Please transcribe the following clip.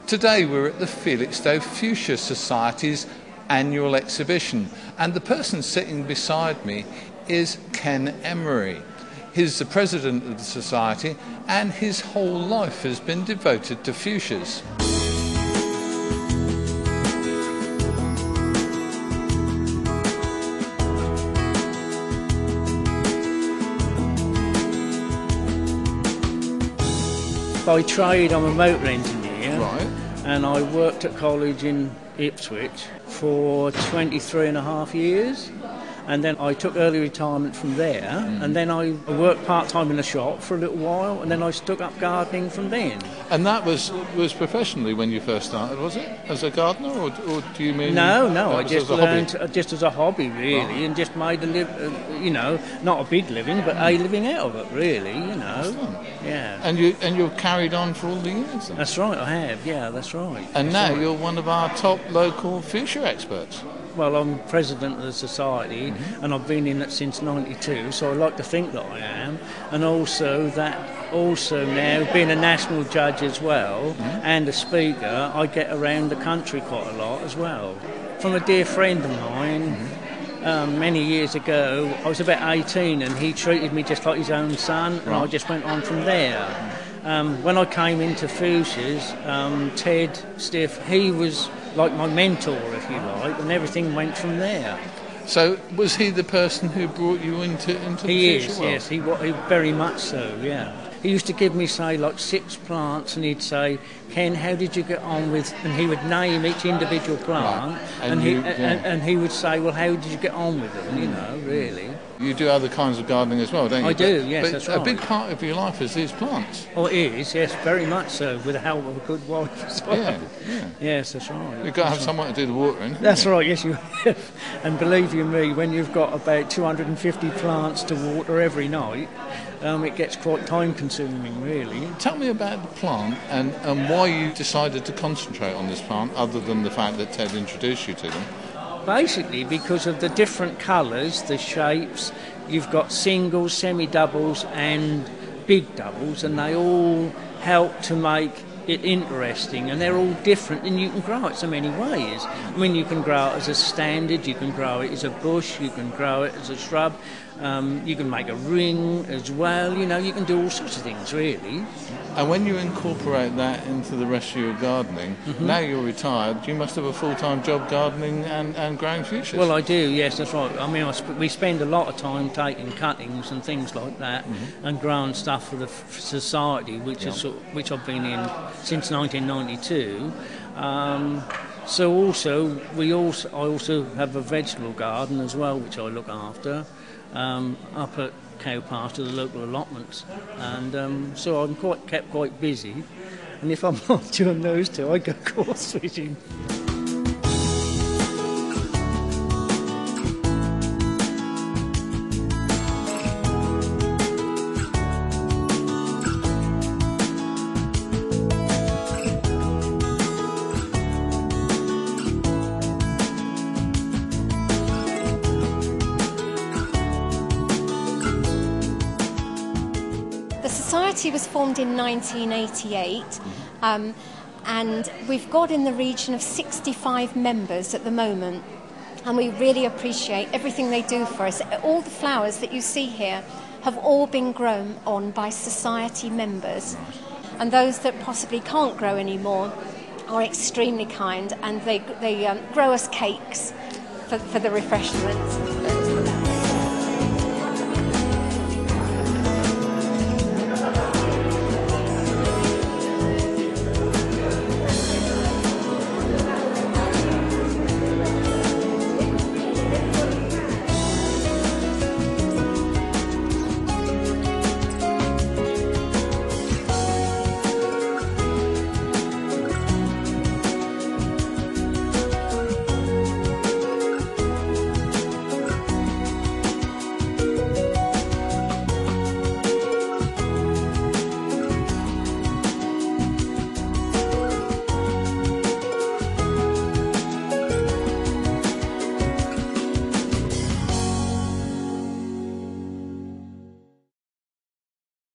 Today we're at the Felixstowe Fuchsia Society's annual exhibition, and the person sitting beside me is Ken Emery. He's the president of the society, and his whole life has been devoted to fuchsias. By trade, I'm a motor engineer, Right. and I worked at college in Ipswich for 23 and a half years, and then I took early retirement from there, and then I worked part-time in a shop for a little while, and then I took up gardening from then. And that was professionally when you first started, was it? As a gardener, or do you mean... No, that I was just as a hobby? learned just as a hobby, really, and just made not a big living, but a living out of it, really, Yeah. And you've carried on for all the years then? That's right, I have, yeah, that's right. And now you're one of our top local fuchsia experts. Well, I'm president of the society, and I've been in it since '92, so I like to think that I am. And also now, being a national judge as well, and a speaker, I get around the country quite a lot as well. From a dear friend of mine, many years ago, I was about 18, and he treated me just like his own son, and I just went on from there. When I came into fuchsias, Ted Stiff, he was like my mentor, if you like, and everything went from there. So was he the person who brought you into the fuchsia world? Yes, he very much so, yeah. He used to give me, say, like 6 plants, and he'd say, Ken, how did you get on with... And he would name each individual plant, right. and he would say, well, how did you get on with them, really. You do other kinds of gardening as well, don't you? I do, yes, that's right. A big part of your life is these plants. Oh, it is, yes, very much so, with the help of a good wife as well. Yeah. Yes, that's right. You've got to have someone to do the watering. That's right, yes, you have. And believe you me, when you've got about 250 plants to water every night, it gets quite time-consuming, really. Tell me about the plant and why you decided to concentrate on this plant, other than the fact that Ted introduced you to them. Basically, because of the different colours, the shapes, you've got singles, semi-doubles and big doubles, and they all help to make it interesting, and they're all different, and you can grow it so many ways. I mean, you can grow it as a standard, you can grow it as a bush, you can grow it as a shrub, you can make a ring as well, you can do all sorts of things, really. And when you incorporate that into the rest of your gardening, now you're retired, you must have a full-time job gardening and growing fuchsias. Well, I do, yes, that's right. I mean, we spend a lot of time taking cuttings and things like that, and growing stuff for the society, which I've been in since 1992. I also have a vegetable garden as well, which I look after, up at cow pasture, the local allotments, and so I'm kept quite busy, and if I'm not doing those two, I go course fishing. The Society was formed in 1988, and we've got in the region of 65 members at the moment, and we really appreciate everything they do for us. All the flowers that you see here have all been grown on by Society members, and those that possibly can't grow anymore are extremely kind, and they grow us cakes for the refreshments.